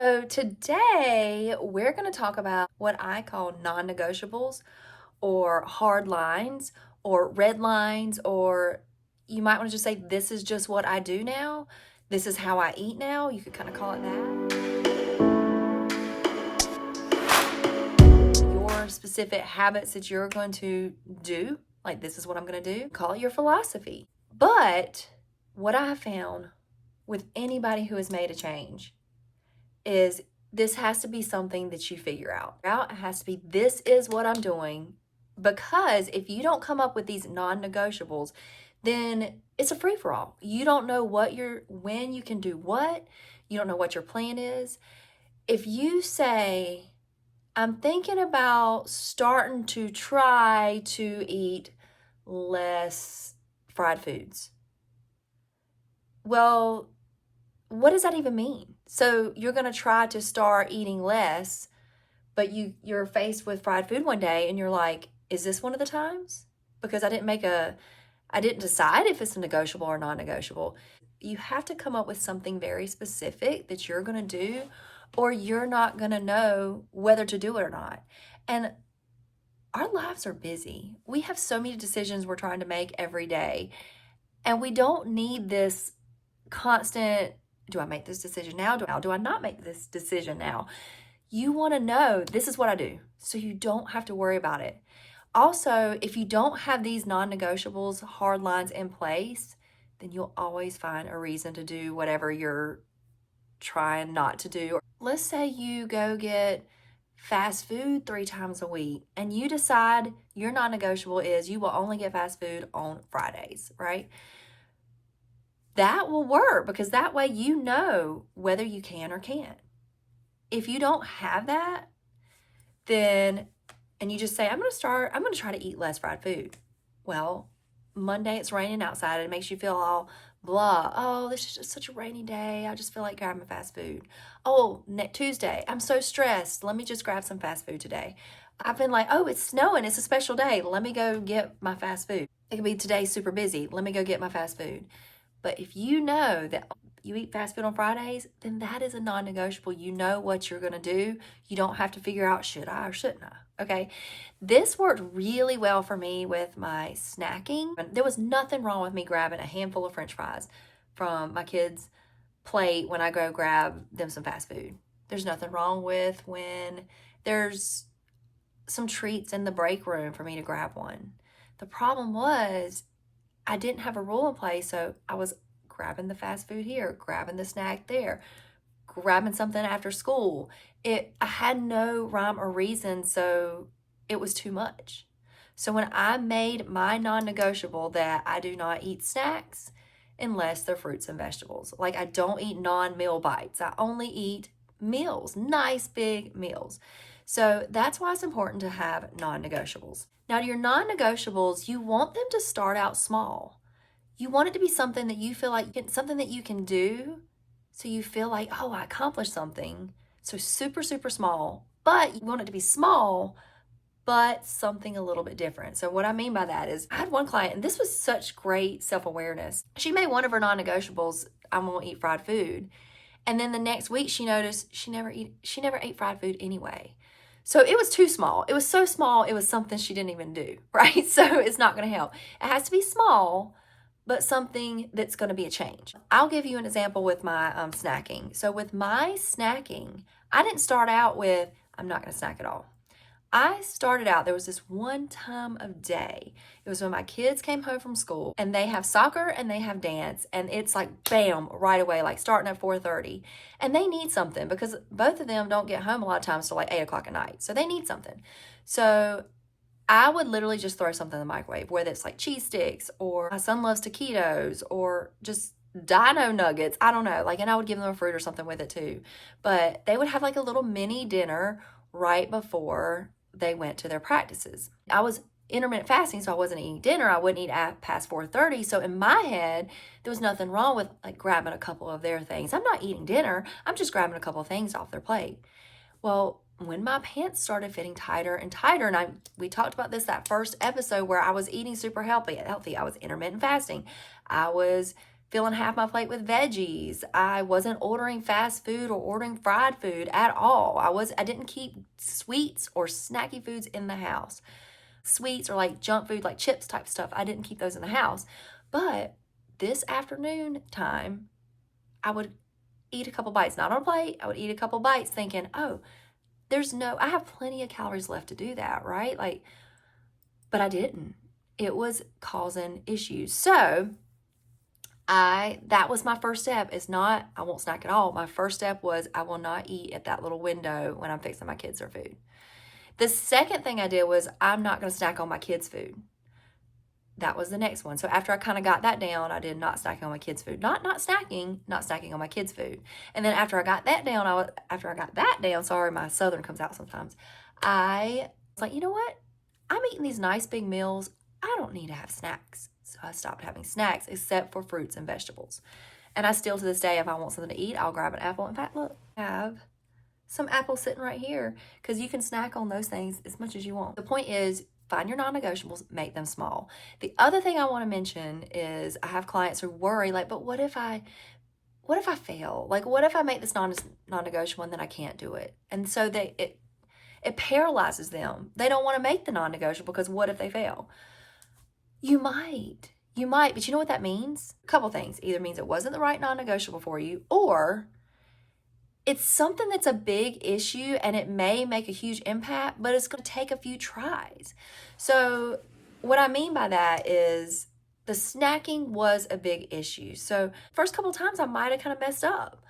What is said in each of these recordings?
So today we're going to talk about what I call non-negotiables or hard lines or red lines, or you might want to just say, this is just what I do now. This is how I eat now. You could kind of call it that. Your specific habits that you're going to do, like this is what I'm going to do, call it your philosophy. But what I have found with anybody who has made a change is this has to be something that you figure out. It has to be, this is what I'm doing. Because if you don't come up with these non-negotiables, then it's a free-for-all. You don't know when you can do what. You don't know what your plan is. If you say, I'm thinking about starting to try to eat less fried foods. Well, what does that even mean? So you're going to try to start eating less, but you're faced with fried food one day and you're like, is this one of the times? Because I didn't decide if it's a negotiable or non-negotiable. You have to come up with something very specific that you're going to do, or you're not going to know whether to do it or not. And our lives are busy. We have so many decisions we're trying to make every day, and we don't need this constant, do I make this decision now? Do I not make this decision now? You want to know, this is what I do, so you don't have to worry about it. Also, if you don't have these non-negotiables, hard lines in place, then you'll always find a reason to do whatever you're trying not to do. Let's say you go get fast food 3 times a week and you decide your non-negotiable is you will only get fast food on Fridays, right? That will work because that way you know whether you can or can't. If you don't have that, then, and you just say, I'm going to try to eat less fried food. Well, Monday it's raining outside and it makes you feel all blah. Oh, this is just such a rainy day. I just feel like grabbing fast food. Oh, Tuesday, I'm so stressed. Let me just grab some fast food today. I've been like, oh, it's snowing. It's a special day. Let me go get my fast food. It could be today's super busy. Let me go get my fast food. But if you know that you eat fast food on Fridays, then that is a non-negotiable. You know what you're going to do. You don't have to figure out, should I or shouldn't I? Okay. This worked really well for me with my snacking. There was nothing wrong with me grabbing a handful of French fries from my kids' plate when I go grab them some fast food. There's nothing wrong with when there's some treats in the break room for me to grab one. The problem was I didn't have a rule in place, so I was grabbing the fast food here, grabbing the snack there, grabbing something after school. I had no rhyme or reason, so it was too much. So when I made my non-negotiable that I do not eat snacks unless they're fruits and vegetables. Like I don't eat non-meal bites. I only eat meals, nice big meals. So that's why it's important to have non-negotiables. Now, your non-negotiables, you want them to start out small. You want it to be something that you feel like something that you can do, so you feel like, oh, I accomplished something. So super, super small, but you want it to be small, but something a little bit different. So what I mean by that is I had one client, and this was such great self-awareness. She made one of her non-negotiables, I won't eat fried food. And then the next week she noticed she never ate fried food anyway. So it was too small. It was so small, it was something she didn't even do, right? So it's not going to help. It has to be small, but something that's going to be a change. I'll give you an example with my snacking. So with my snacking, I didn't start out with, I'm not going to snack at all. I started out, there was this one time of day. It was when my kids came home from school and they have soccer and they have dance, and it's like bam, right away, like starting at 4:30. And they need something because both of them don't get home a lot of times till like 8 o'clock at night. So they need something. So I would literally just throw something in the microwave, whether it's like cheese sticks, or my son loves taquitos, or just dino nuggets. I don't know. Like, and I would give them a fruit or something with it too. But they would have like a little mini dinner right before they went to their practices. I was intermittent fasting, so I wasn't eating dinner. I wouldn't eat at past 4:30. So in my head, there was nothing wrong with like grabbing a couple of their things. I'm not eating dinner. I'm just grabbing a couple of things off their plate. Well, when my pants started fitting tighter and tighter, and we talked about that first episode where I was eating super healthy. I was intermittent fasting. I was filling half my plate with veggies. I wasn't ordering fast food or ordering fried food at all. I didn't keep sweets or snacky foods in the house. Sweets or like junk food, like chips type stuff, I didn't keep those in the house. But this afternoon time, I would eat a couple bites, not on a plate. I would eat a couple bites thinking, oh, I have plenty of calories left to do that, right? Like, but I didn't. It was causing issues. So that was my first step. It's not, I won't snack at all. My first step was I will not eat at that little window when I'm fixing my kids their food. The second thing I did was I'm not going to snack on my kids' food. That was the next one. So after I kind of got that down, I did not snacking on my kids' food. Not snacking on my kids' food. And then after I got that down, sorry, my Southern comes out sometimes. I was like, you know what? I'm eating these nice big meals. I don't need to have snacks. So I stopped having snacks except for fruits and vegetables. And I still to this day, if I want something to eat, I'll grab an apple. In fact, look, I have some apples sitting right here because you can snack on those things as much as you want. The point is, find your non-negotiables, make them small. The other thing I want to mention is I have clients who worry, like, but what if I fail? Like, what if I make this non-negotiable and then I can't do it? And so it paralyzes them. They don't want to make the non-negotiable because what if they fail? You might, but you know what that means? A couple things. Either means it wasn't the right non-negotiable for you, or it's something that's a big issue and it may make a huge impact, but it's going to take a few tries. So what I mean by that is the snacking was a big issue. So first couple of times I might have kind of messed up,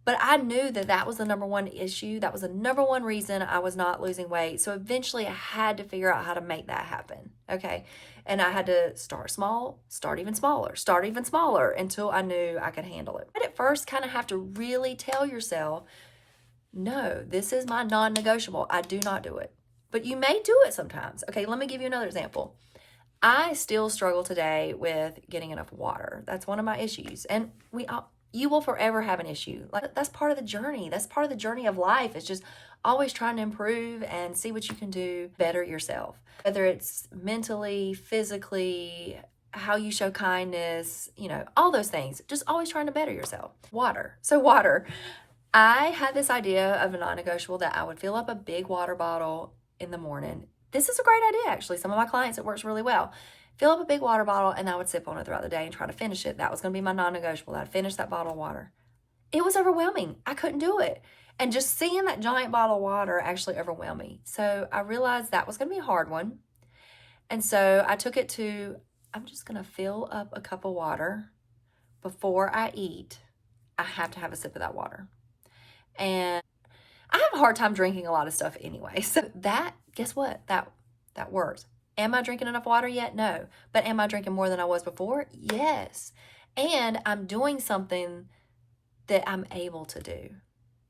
but I knew that was the number one issue. That was the number one reason I was not losing weight. So eventually I had to figure out how to make that happen. Okay. And I had to start small, start even smaller until I knew I could handle it. But at first, kind of have to really tell yourself, no, this is my non-negotiable. I do not do it. But you may do it sometimes. Okay, let me give you another example. I still struggle today with getting enough water. That's one of my issues. And you will forever have an issue. Like, that's part of the journey. That's part of the journey of life. It's just always trying to improve and see what you can do better yourself. Whether it's mentally, physically, how you show kindness, all those things. Just always trying to better yourself. Water. So water. I had this idea of a non-negotiable that I would fill up a big water bottle in the morning. This is a great idea, actually. Some of my clients, it works really well. Fill up a big water bottle, and I would sip on it throughout the day and try to finish it. That was going to be my non-negotiable. I'd finish that bottle of water. It was overwhelming. I couldn't do it. And just seeing that giant bottle of water actually overwhelmed me. So I realized that was going to be a hard one. And so I took it to, I'm just going to fill up a cup of water before I eat. I have to have a sip of that water. And I have a hard time drinking a lot of stuff anyway. So guess what? That works. Am I drinking enough water yet? No. But am I drinking more than I was before? Yes. And I'm doing something that I'm able to do,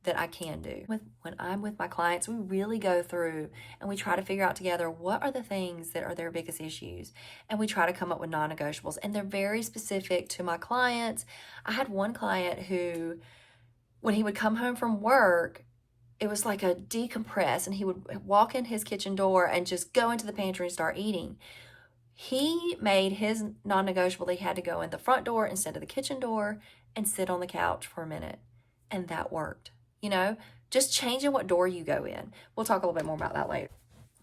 that I can do. When I'm with my clients, we really go through and we try to figure out together what are the things that are their biggest issues. And we try to come up with non-negotiables. And they're very specific to my clients. I had one client who, when he would come home from work, it was like a decompress, and he would walk in his kitchen door and just go into the pantry and start eating. He made his non-negotiable that he had to go in the front door instead of the kitchen door and sit on the couch for a minute. And that worked. Just changing what door you go in. We'll talk a little bit more about that later.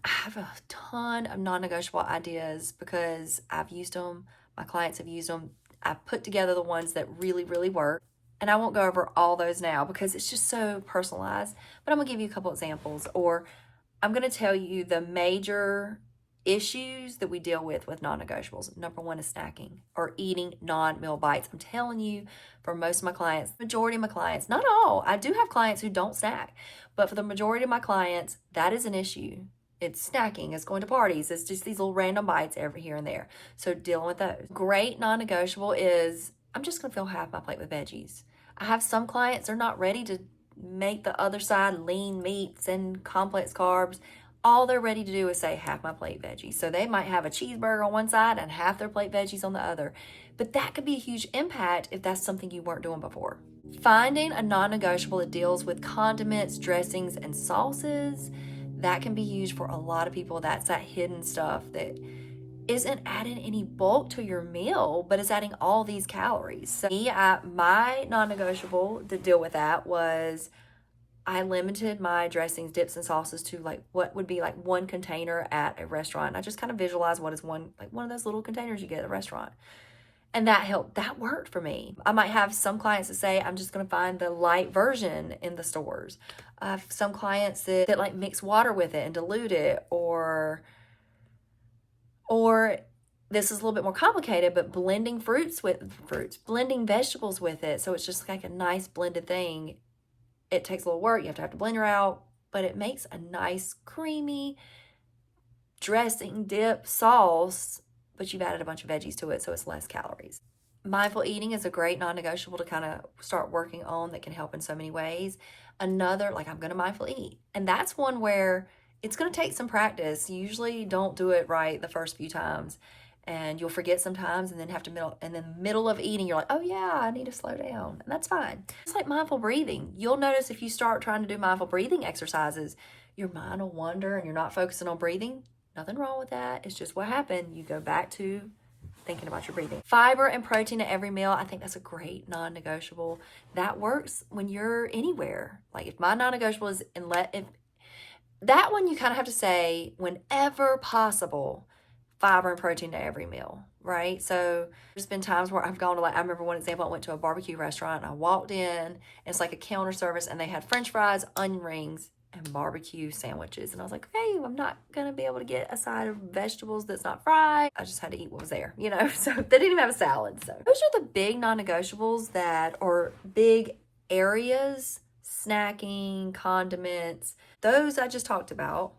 I have a ton of non-negotiable ideas because I've used them. My clients have used them. I've put together the ones that really, really work. And I won't go over all those now because it's just so personalized. But I'm going to give you a couple examples, or I'm going to tell you the major issues that we deal with non-negotiables. Number one is snacking or eating non-meal bites. I'm telling you, for most of my clients, majority of my clients, not all, I do have clients who don't snack, but for the majority of my clients, that is an issue. It's snacking, it's going to parties, it's just these little random bites every here and there. So dealing with those. Great non-negotiable is, I'm just going to fill half my plate with veggies. I have some clients, they're not ready to make the other side lean meats and complex carbs. All they're ready to do is say half my plate veggies. So they might have a cheeseburger on one side and half their plate veggies on the other. But that could be a huge impact if that's something you weren't doing before. Finding a non-negotiable that deals with condiments, dressings, and sauces, that can be huge for a lot of people. That's that hidden stuff that isn't adding any bulk to your meal, but it's adding all these calories. So my non-negotiable to deal with that was I limited my dressings, dips, and sauces to like what would be like one container at a restaurant. And I just kind of visualized what is one of those little containers you get at a restaurant. And that helped. That worked for me. I might have some clients that say, I'm just going to find the light version in the stores. I have some clients that like mix water with it and dilute it, or this is a little bit more complicated, but blending blending vegetables with it. So it's just like a nice blended thing. It takes a little work. You have the blender out, but it makes a nice creamy dressing, dip, sauce, but you've added a bunch of veggies to it, so it's less calories. Mindful eating is a great non-negotiable to kind of start working on that can help in so many ways. Another, like I'm going to mindful eat. And that's one where it's going to take some practice. You usually don't do it right the first few times. And you'll forget sometimes and then in the middle of eating, you're like, oh yeah, I need to slow down. And that's fine. It's like mindful breathing. You'll notice if you start trying to do mindful breathing exercises, your mind will wander and you're not focusing on breathing. Nothing wrong with that. It's just what happened. You go back to thinking about your breathing. Fiber and protein at every meal. I think that's a great non-negotiable. That works when you're anywhere. Like if my non-negotiable is if that one, you kind of have to say whenever possible, fiber and protein to every meal, right? So there's been times where I've gone to I remember one example, I went to a barbecue restaurant and I walked in and it's like a counter service and they had French fries, onion rings, and barbecue sandwiches. And I was like, okay, I'm not going to be able to get a side of vegetables that's not fried. I just had to eat what was there, So they didn't even have a salad. So those are the big non-negotiables that are big areas, snacking, condiments, those I just talked about.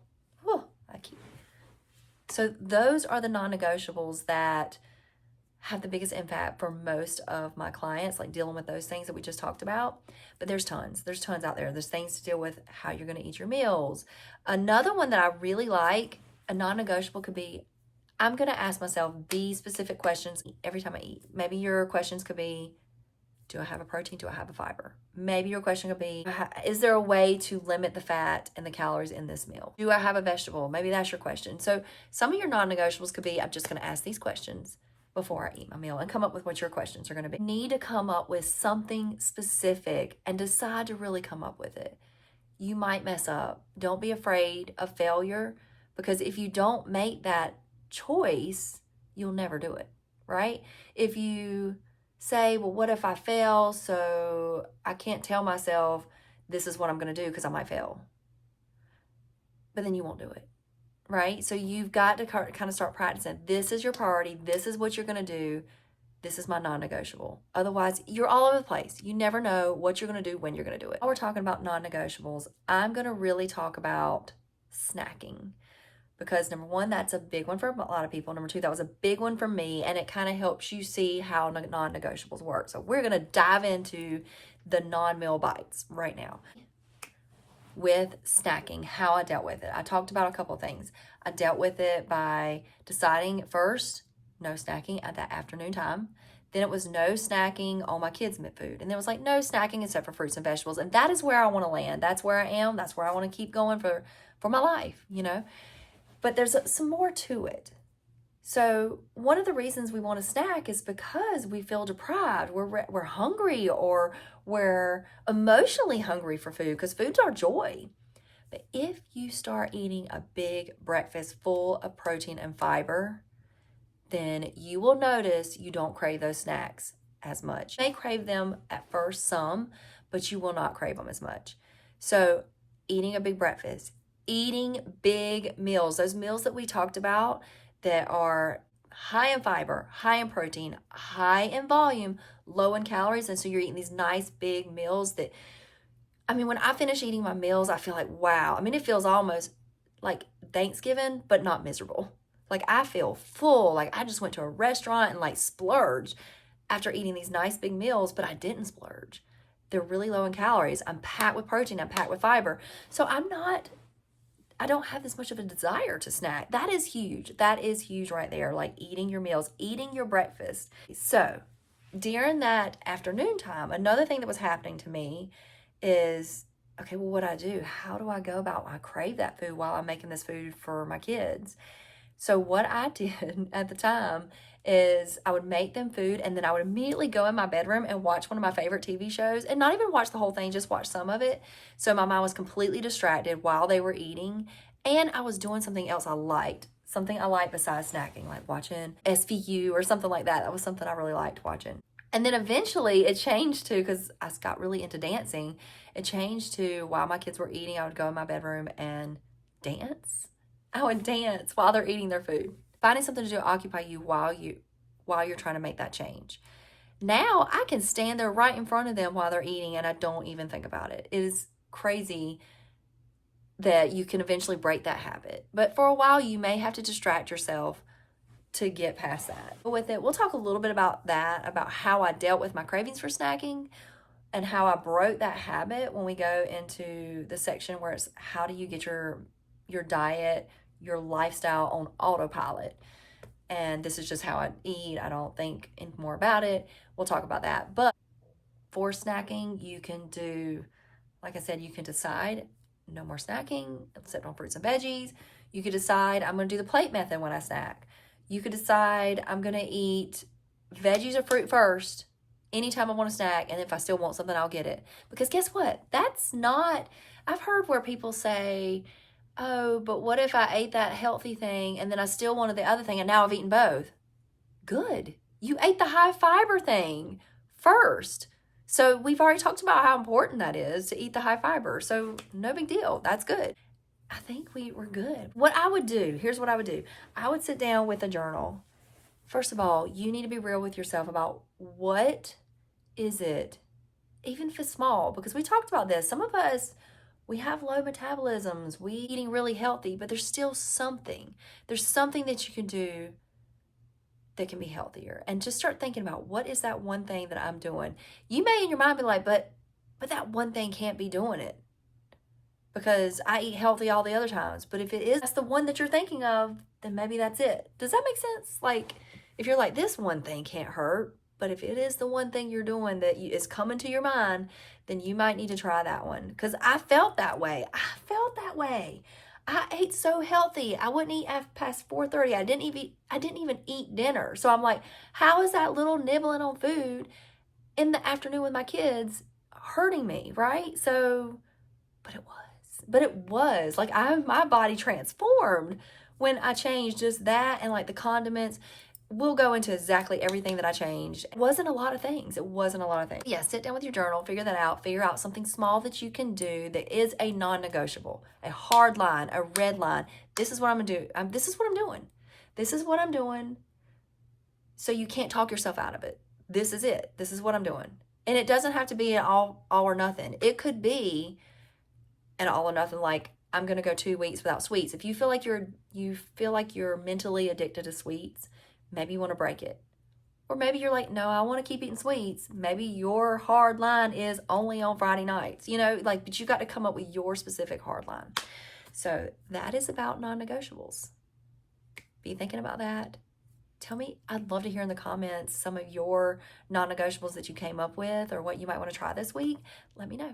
So those are the non-negotiables that have the biggest impact for most of my clients, like dealing with those things that we just talked about. But there's tons out there. There's things to deal with how you're going to eat your meals. Another one that I really like, a non-negotiable could be, I'm going to ask myself these specific questions every time I eat. Maybe your questions could be, do I have a protein? Do I have a fiber? Maybe your question could be, is there a way to limit the fat and the calories in this meal? Do I have a vegetable? Maybe that's your question. So some of your non-negotiables could be, I'm just going to ask these questions before I eat my meal and come up with what your questions are going to be. You need to come up with something specific and decide to really come up with it. You might mess up. Don't be afraid of failure, because if you don't make that choice, you'll never do it, right? If you say, well, what if I fail? So I can't tell myself this is what I'm going to do because I might fail. But then you won't do it, right? So you've got to kind of start practicing. This is your priority. This is what you're going to do. This is my non-negotiable. Otherwise, you're all over the place. You never know what you're going to do when you're going to do it. While we're talking about non-negotiables, I'm going to really talk about snacking. Because number one, that's a big one for a lot of people. Number two, that was a big one for me, and it kind of helps you see how non-negotiables work. So we're going to dive into the non-meal bites right now. With snacking, how I dealt with it. I talked about a couple of things. I dealt with it by deciding first, no snacking at that afternoon time. Then it was no snacking on my kids' food. And then it was like no snacking except for fruits and vegetables. And that is where I want to land. That's where I am. That's where I want to keep going for my life, But there's some more to it. So one of the reasons we want to snack is because we feel deprived. We're hungry, or we're emotionally hungry for food, because food's our joy. But if you start eating a big breakfast full of protein and fiber, then you will notice you don't crave those snacks as much. You may crave them at first some, but you will not crave them as much. So eating a big breakfast, eating big meals, those meals that we talked about that are high in fiber, high in protein, high in volume, low in calories. And so you're eating these nice big meals that, when I finish eating my meals, I feel like, wow. It feels almost like Thanksgiving, but not miserable. Like I feel full, like I just went to a restaurant and splurged after eating these nice big meals, but I didn't splurge. They're really low in calories. I'm packed with protein, I'm packed with fiber. So I don't have this much of a desire to snack. That is huge. That is huge right there. Like eating your meals, eating your breakfast. So during that afternoon time, another thing that was happening to me is, okay, well, what do I do? How do I go about, I crave that food while I'm making this food for my kids? So what I did at the time is I would make them food and then I would immediately go in my bedroom and watch one of my favorite TV shows, and not even watch the whole thing, just watch some of it. So my mind was completely distracted while they were eating, and I was doing something else I liked. Something I liked besides snacking, like watching SVU or something like that. That was something I really liked watching. And then eventually it changed to, because I got really into dancing, it changed to while my kids were eating, I would go in my bedroom and dance. I would dance while they're eating their food. Finding something to do occupy you while you're trying to make that change. Now I can stand there right in front of them while they're eating and I don't even think about it. It is crazy that you can eventually break that habit. But for a while you may have to distract yourself to get past that. With it, we'll talk a little bit about that, about how I dealt with my cravings for snacking and how I broke that habit when we go into the section where it's how do you get your diet, your lifestyle on autopilot. And this is just how I eat. I don't think any more about it. We'll talk about that. But for snacking, you can do, like I said, you can decide no more snacking except on fruits and veggies. You could decide I'm going to do the plate method when I snack. You could decide I'm going to eat veggies or fruit first anytime I want a snack, and if I still want something, I'll get it. Because guess what? That's not, I've heard where people say, oh, but what if I ate that healthy thing and then I still wanted the other thing and now I've eaten both? Good. You ate the high fiber thing first. So we've already talked about how important that is to eat the high fiber. So no big deal. That's good. I think we're good. What I would do, here's what I would do. I would sit down with a journal. First of all, you need to be real with yourself about what is it, even if it's small, because we talked about this. Some of us, we have low metabolisms, we eating really healthy, but there's still something. There's something that you can do that can be healthier. And just start thinking about what is that one thing that I'm doing. You may in your mind be like, but that one thing can't be doing it because I eat healthy all the other times. But if it is, that's the one that you're thinking of, then maybe that's it. Does that make sense? Like if you're like, this one thing can't hurt, but if it is the one thing you're doing that is coming to your mind, then you might need to try that one. Because I felt that way. I ate so healthy. I wouldn't eat after past 4:30. I didn't even eat dinner. So I'm like, how is that little nibbling on food in the afternoon with my kids hurting me, right? So, but it was like my body transformed when I changed just that, and like the condiments. We'll go into exactly everything that I changed. It wasn't a lot of things. Yeah, sit down with your journal, figure that out, figure out something small that you can do that is a non-negotiable, a hard line, a red line. This is what I'm gonna do. This is what I'm doing. This is what I'm doing. So you can't talk yourself out of it. This is it. This is what I'm doing. And it doesn't have to be an all or nothing. It could be an all or nothing, like I'm gonna go 2 weeks without sweets. If you feel like you're mentally addicted to sweets, maybe you want to break it. Or maybe you're like, no, I want to keep eating sweets. Maybe your hard line is only on Friday nights, but you got to come up with your specific hard line. So that is about non-negotiables. Be thinking about that. Tell me, I'd love to hear in the comments some of your non-negotiables that you came up with or what you might want to try this week. Let me know.